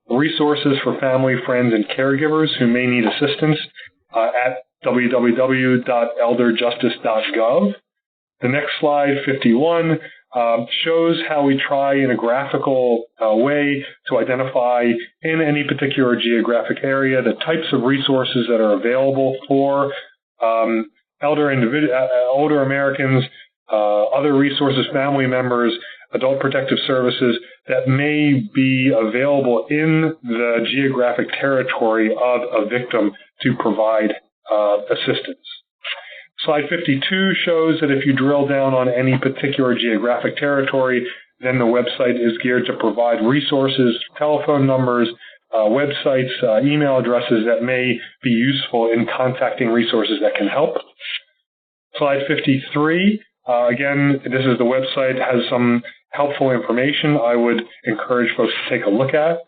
resources for family, friends, and caregivers who may need assistance at www.elderjustice.gov. The next slide, 51, shows how we try in a graphical way to identify in any particular geographic area the types of resources that are available for older Americans, other resources, family members, adult protective services that may be available in the geographic territory of a victim to provide assistance. Slide 52 shows that if you drill down on any particular geographic territory, then the website is geared to provide resources, telephone numbers, websites, email addresses that may be useful in contacting resources that can help. Slide 53, again, this is the website, has some helpful information I would encourage folks to take a look at.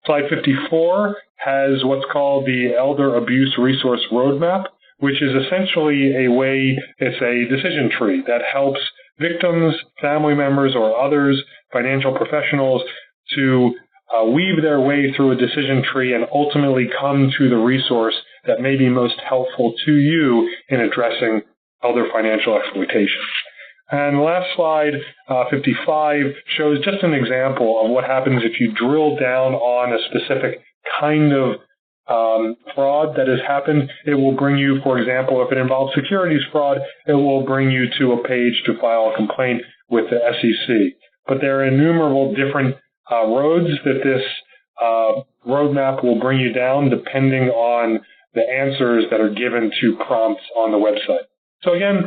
Slide 54 has what's called the Elder Abuse Resource Roadmap, which is essentially a way, it's a decision tree that helps victims, family members, or others, financial professionals, to weave their way through a decision tree and ultimately come to the resource that may be most helpful to you in addressing elder financial exploitation. And the last slide, 55, shows just an example of what happens if you drill down on a specific kind of fraud that has happened. It will bring you, for example, if it involves securities fraud, it will bring you to a page to file a complaint with the SEC. But there are innumerable different roads that this roadmap will bring you down depending on the answers that are given to prompts on the website. So again,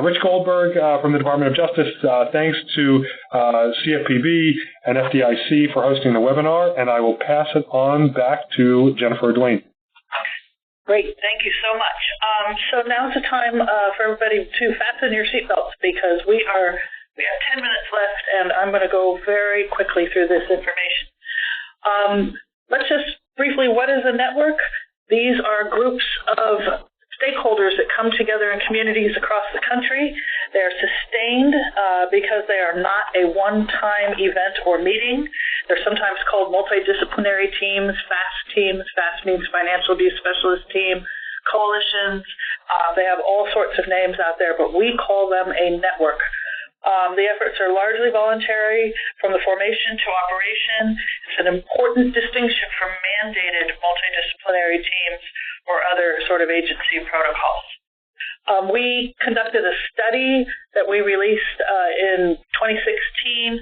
Rich Goldberg from the Department of Justice, thanks to CFPB and FDIC for hosting the webinar, and I will pass it on back to Jennifer Duane. Great, thank you so much. So now's the time for everybody to fasten your seatbelts because we have 10 minutes left, and I'm going to go very quickly through this information. Let's just briefly, what is a network? These are groups of stakeholders that come together in communities across the country. They are sustained because they are not a one-time event or meeting. They're sometimes called multidisciplinary teams, FAST means Financial Abuse Specialist Team, coalitions. They have all sorts of names out there, but we call them a network. The efforts are largely voluntary from the formation to operation. It's an important distinction from mandated multidisciplinary teams or other sort of agency protocols. We conducted a study that we released in 2016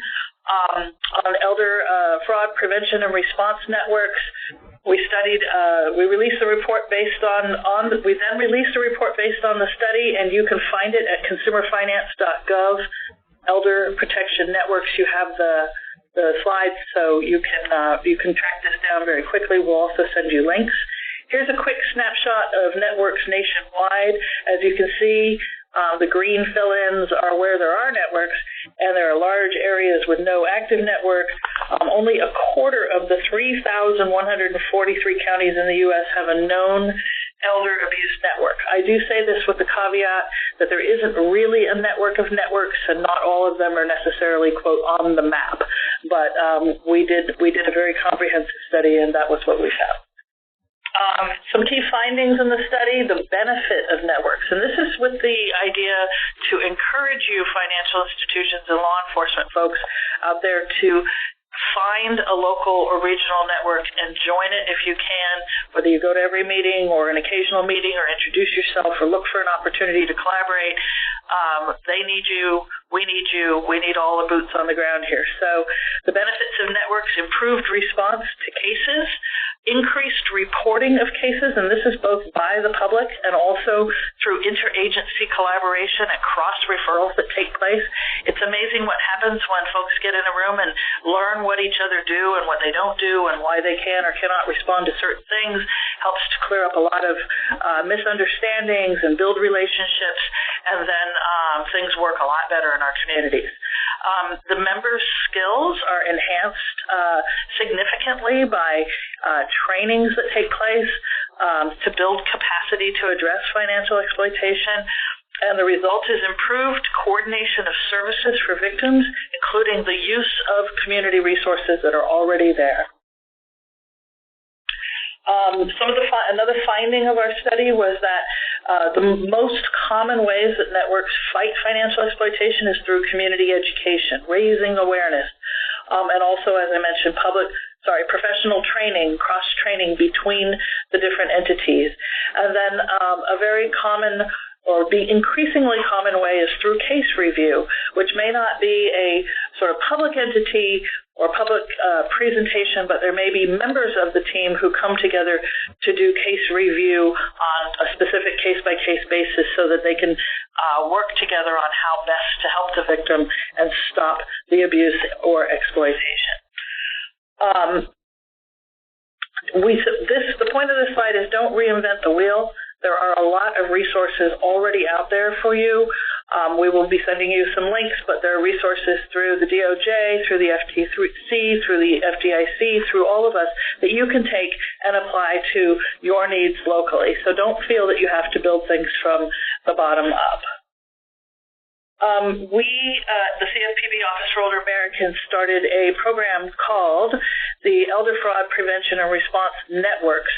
on elder fraud prevention and response networks. We released a report based we then released a report based on the study, and you can find it at consumerfinance.gov. Elder Protection Networks. You have the slides, so you can track this down very quickly. We'll also send you links. Here's a quick snapshot of networks nationwide. As you can see, the green fill-ins are where there are networks, and there are large areas with no active network. Only a quarter of the 3,143 counties in the U.S. have a known elder abuse network. I do say this with the caveat that there isn't really a network of networks, and not all of them are necessarily, quote, on the map. But we did a very comprehensive study, and that was what we found. Some key findings in the study, the benefit of networks. And this is with the idea to encourage you financial institutions and law enforcement folks out there to find a local or regional network and join it if you can, whether you go to every meeting or an occasional meeting or introduce yourself or look for an opportunity to collaborate. They need you, we need all the boots on the ground here. So the benefits of networks: improved response to cases, increased reporting of cases, and this is both by the public and also through interagency collaboration and cross-referrals that take place. It's amazing what happens when folks get in a room and learn what each other do and what they don't do and why they can or cannot respond to certain things. Helps to clear up a lot of misunderstandings and build relationships, and then things work a lot better in our communities. The members' skills are enhanced significantly by trainings that take place to build capacity to address financial exploitation. And the result is improved coordination of services for victims, including the use of community resources that are already there. Another finding of our study was that The most common ways that networks fight financial exploitation is through community education, raising awareness, and also, as I mentioned, professional training, cross-training between the different entities. And then a very common or be increasingly common way is through case review, which may not be a sort of public entity or public presentation, but there may be members of the team who come together to do case review on a specific case-by-case basis so that they can work together on how best to help the victim and stop the abuse or exploitation. The point of this slide is don't reinvent the wheel. There are a lot of resources already out there for you. We will be sending you some links, but there are resources through the DOJ, through the FTC, through the FDIC, through all of us that you can take and apply to your needs locally. So don't feel that you have to build things from the bottom up. The CFPB Office for Older Americans, started a program called the Elder Fraud Prevention and Response Networks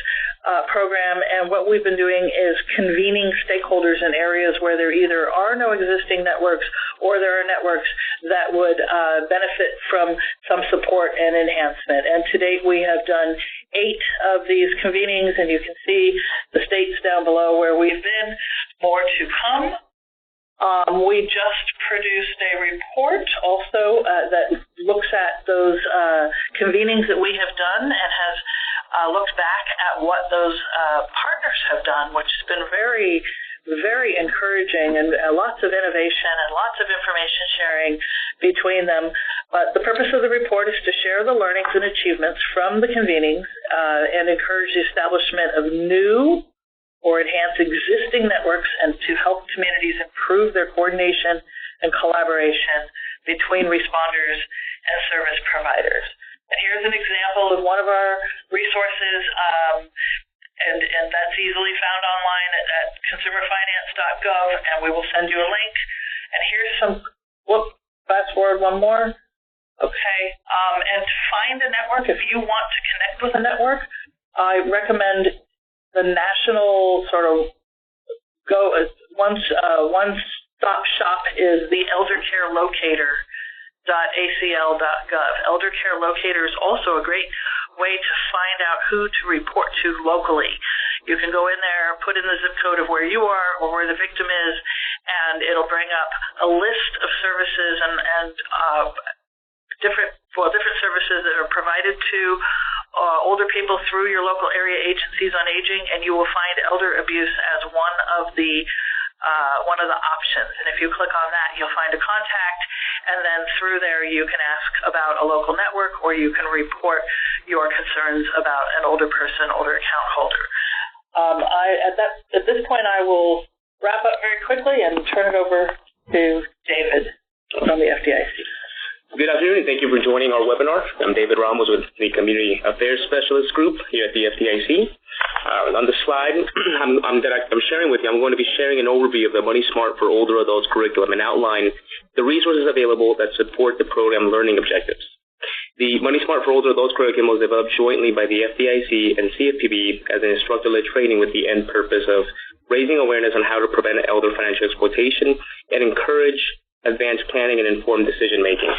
program, and what we've been doing is convening stakeholders in areas where there either are no existing networks or there are networks that would benefit from some support and enhancement. And to date, we have done 8 of these convenings, and you can see the states down below where we've been. More to come. We just produced a report also that looks at those convenings that we have done and has looked back at what those partners have done, which has been very, very encouraging, and lots of innovation and lots of information sharing between them. But the purpose of the report is to share the learnings and achievements from the convenings and encourage the establishment of new or enhance existing networks and to help communities improve their coordination and collaboration between responders and service providers. And here's an example of one of our resources, and that's easily found online at consumerfinance.gov, and we will send you a link. And here's some, fast forward one more. Okay, and to find a network, if you want to connect with a network, I recommend the national sort of one-stop shop is the Elder Care Locator.acl.gov. Elder Care Locator is also a great way to find out who to report to locally. You can go in there, put in the zip code of where you are or where the victim is, and it'll bring up a list of services and different services that are provided to older people through your local area agencies on aging, and you will find elder abuse as one of the options. And if you click on that, you'll find a contact, and then through there you can ask about a local network, or you can report your concerns about an older person, older account holder. At this point, I will wrap up very quickly and turn it over to David from the FDIC. Good afternoon, and thank you for joining our webinar. I'm David Ramos with the Community Affairs Specialist Group here at the FDIC. On the slide I'm sharing with you, I'm going to be sharing an overview of the Money Smart for Older Adults curriculum and outline the resources available that support the program learning objectives. The Money Smart for Older Adults curriculum was developed jointly by the FDIC and CFPB as an instructor-led training with the end purpose of raising awareness on how to prevent elder financial exploitation and encourage advanced planning and informed decision-making.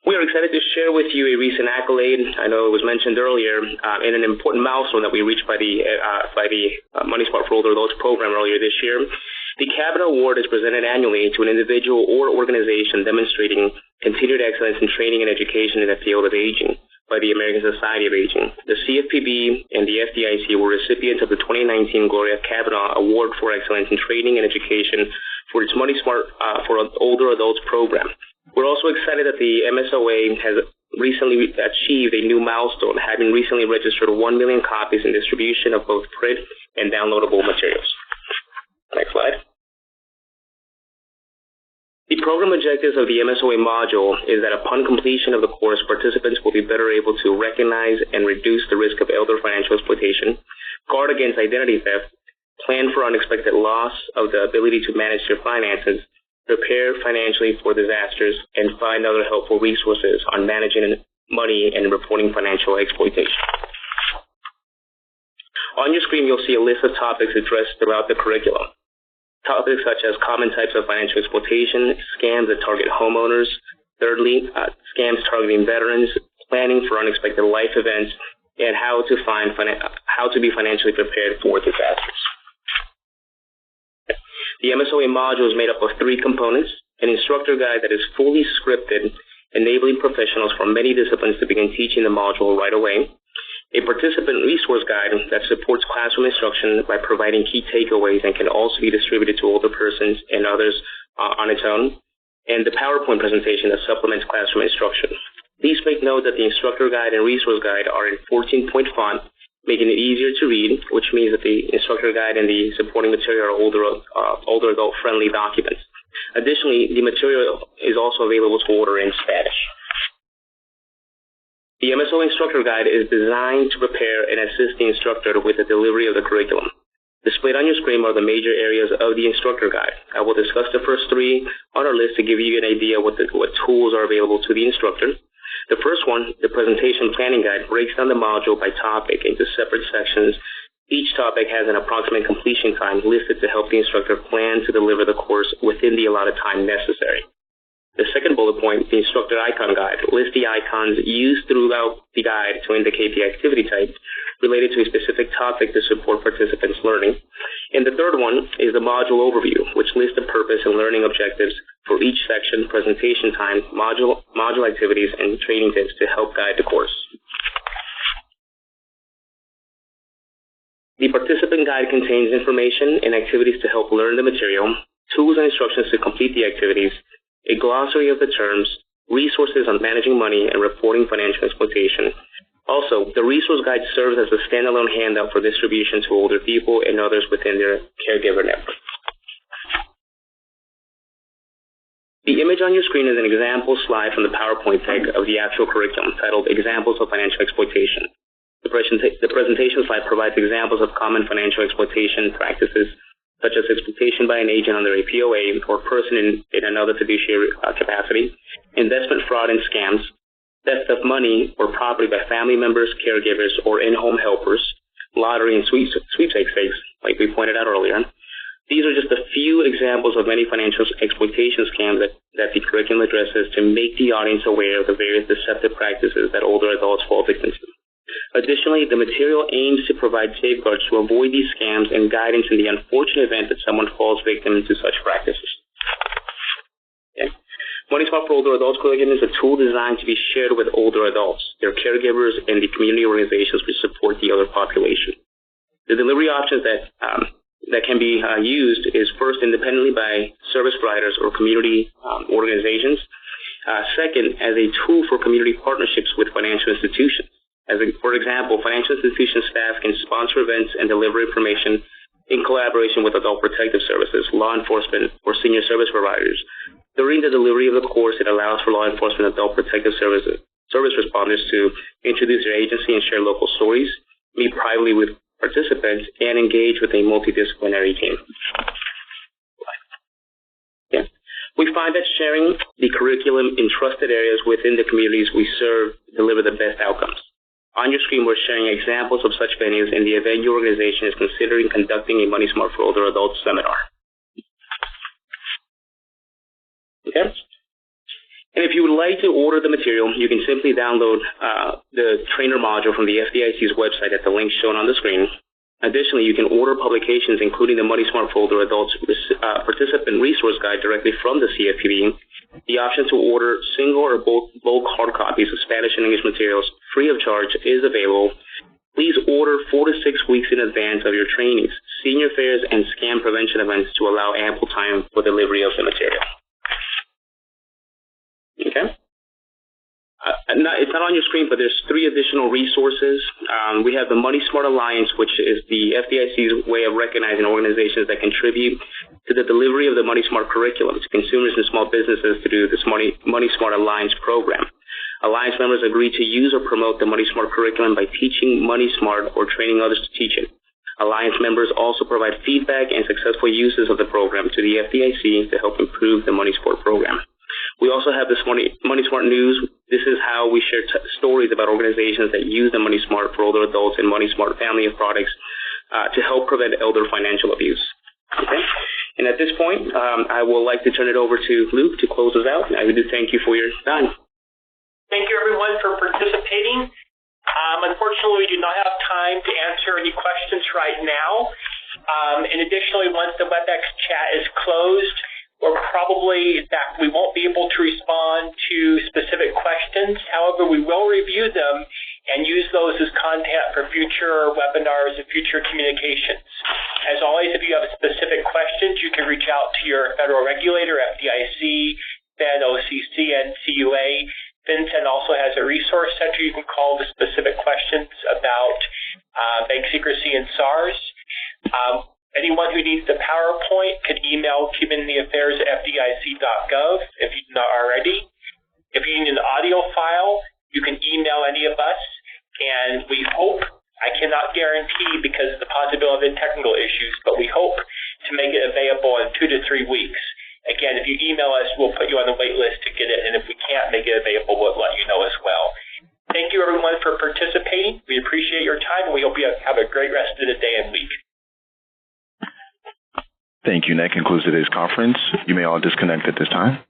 We are excited to share with you a recent accolade. I know it was mentioned earlier, and an important milestone that we reached by the Money Smart for Older Adults program earlier this year. The Cabinet Award is presented annually to an individual or organization demonstrating continued excellence in training and education in the field of aging by the American Society of Aging. The CFPB and the FDIC were recipients of the 2019 Gloria Kavanaugh Award for Excellence in Training and Education for its Money Smart for Older Adults program. We're also excited that the MSOA has recently achieved a new milestone, having recently registered 1 million copies in distribution of both print and downloadable materials. Next slide. The program objectives of the MSOA module is that upon completion of the course, participants will be better able to recognize and reduce the risk of elder financial exploitation, guard against identity theft, plan for unexpected loss of the ability to manage their finances, prepare financially for disasters, and find other helpful resources on managing money and reporting financial exploitation. On your screen, you'll see a list of topics addressed throughout the curriculum. Topics such as common types of financial exploitation, scams that target homeowners, thirdly, scams targeting veterans, planning for unexpected life events, and how to be financially prepared for disasters. The MSOA module is made up of 3 components: an instructor guide that is fully scripted, enabling professionals from many disciplines to begin teaching the module right away, a participant resource guide that supports classroom instruction by providing key takeaways and can also be distributed to older persons and others on its own, and the PowerPoint presentation that supplements classroom instruction. Please make note that the instructor guide and resource guide are in 14-point font, making it easier to read, which means that the instructor guide and the supporting material are older adult-friendly documents. Additionally, the material is also available to order in Spanish. The MSO Instructor Guide is designed to prepare and assist the instructor with the delivery of the curriculum. Displayed on your screen are the major areas of the Instructor Guide. I will discuss the first 3 on our list to give you an idea what tools are available to the instructor. The first one, the Presentation Planning Guide, breaks down the module by topic into separate sections. Each topic has an approximate completion time listed to help the instructor plan to deliver the course within the allotted time necessary. The second bullet point, the Instructor Icon Guide, lists the icons used throughout the guide to indicate the activity type related to a specific topic to support participants' learning. And the third one is the Module Overview, which lists the purpose and learning objectives for each section, presentation time, module activities, and training tips to help guide the course. The Participant Guide contains information and activities to help learn the material, tools and instructions to complete the activities, a glossary of the terms, resources on managing money and reporting financial exploitation. Also, the resource guide serves as a standalone handout for distribution to older people and others within their caregiver network. The image on your screen is an example slide from the PowerPoint deck of the actual curriculum titled Examples of Financial Exploitation. The presentation slide provides examples of common financial exploitation practices such as exploitation by an agent under a POA or person in another fiduciary capacity, investment fraud and scams, theft of money or property by family members, caregivers, or in-home helpers, lottery and sweepstakes, like we pointed out earlier. These are just a few examples of many financial exploitation scams that the curriculum addresses to make the audience aware of the various deceptive practices that older adults fall victim to. Additionally, the material aims to provide safeguards to avoid these scams and guidance in the unfortunate event that someone falls victim to such practices. Okay. Money Smart for Older Adults curriculum is a tool designed to be shared with older adults, their caregivers, and the community organizations which support the other population. The delivery options that can be used is first independently by service providers or community organizations. Second, as a tool for community partnerships with financial institutions. For example, financial institution staff can sponsor events and deliver information in collaboration with adult protective services, law enforcement, or senior service providers. During the delivery of the course, it allows for law enforcement and adult protective service responders to introduce their agency and share local stories, meet privately with participants, and engage with a multidisciplinary team. Yeah. We find that sharing the curriculum in trusted areas within the communities we serve deliver the best outcomes. On your screen, we're sharing examples of such venues in the event your organization is considering conducting a Money Smart for Older Adults seminar. Okay? And if you would like to order the material, you can simply download the trainer module from the FDIC's website at the link shown on the screen. Additionally, you can order publications including the Money Smart for Older Adults Participant Resource Guide directly from the CFPB. The option to order single or bulk hard copies of Spanish and English materials free of charge is available. Please order 4 to 6 weeks in advance of your trainings, senior fairs, and scam prevention events to allow ample time for delivery of the material. Okay? It's not on your screen, but there's 3 additional resources. We have the Money Smart Alliance, which is the FDIC's way of recognizing organizations that contribute to the delivery of the Money Smart curriculum to consumers and small businesses through this Money Smart Alliance program. Alliance members agree to use or promote the Money Smart curriculum by teaching Money Smart or training others to teach it. Alliance members also provide feedback and successful uses of the program to the FDIC to help improve the Money Smart program. We also have this Money Smart News. This is how we share stories about organizations that use the Money Smart for older adults and Money Smart family of products to help prevent elder financial abuse. Okay? And at this point, I would like to turn it over to Luke to close us out. I do thank you for your time. Thank you, everyone, for participating. Unfortunately, we do not have time to answer any questions right now. And additionally, once the WebEx chat is closed, we won't be able to respond to specific questions. However, we will review them and use those as content for future webinars and future communications. As always, if you have specific questions, you can reach out to your federal regulator, FDIC, Fed, OCC, and CUA. FinCEN also has a resource center you can call with specific questions about bank secrecy and SARs. Anyone who needs the PowerPoint can email communityaffairs@fdic.gov if you're not already. If you need an audio file, you can email any of us, and we hope, I cannot guarantee because of the possibility of technical issues, but we hope to make it available in 2 to 3 weeks. Again, if you email us, we'll put you on the wait list to get it, and if we can't make it available, we'll let you know as well. Thank you, everyone, for participating. We appreciate your time, and we hope you have a great rest of the day and week. Thank you. And that concludes today's conference. You may all disconnect at this time.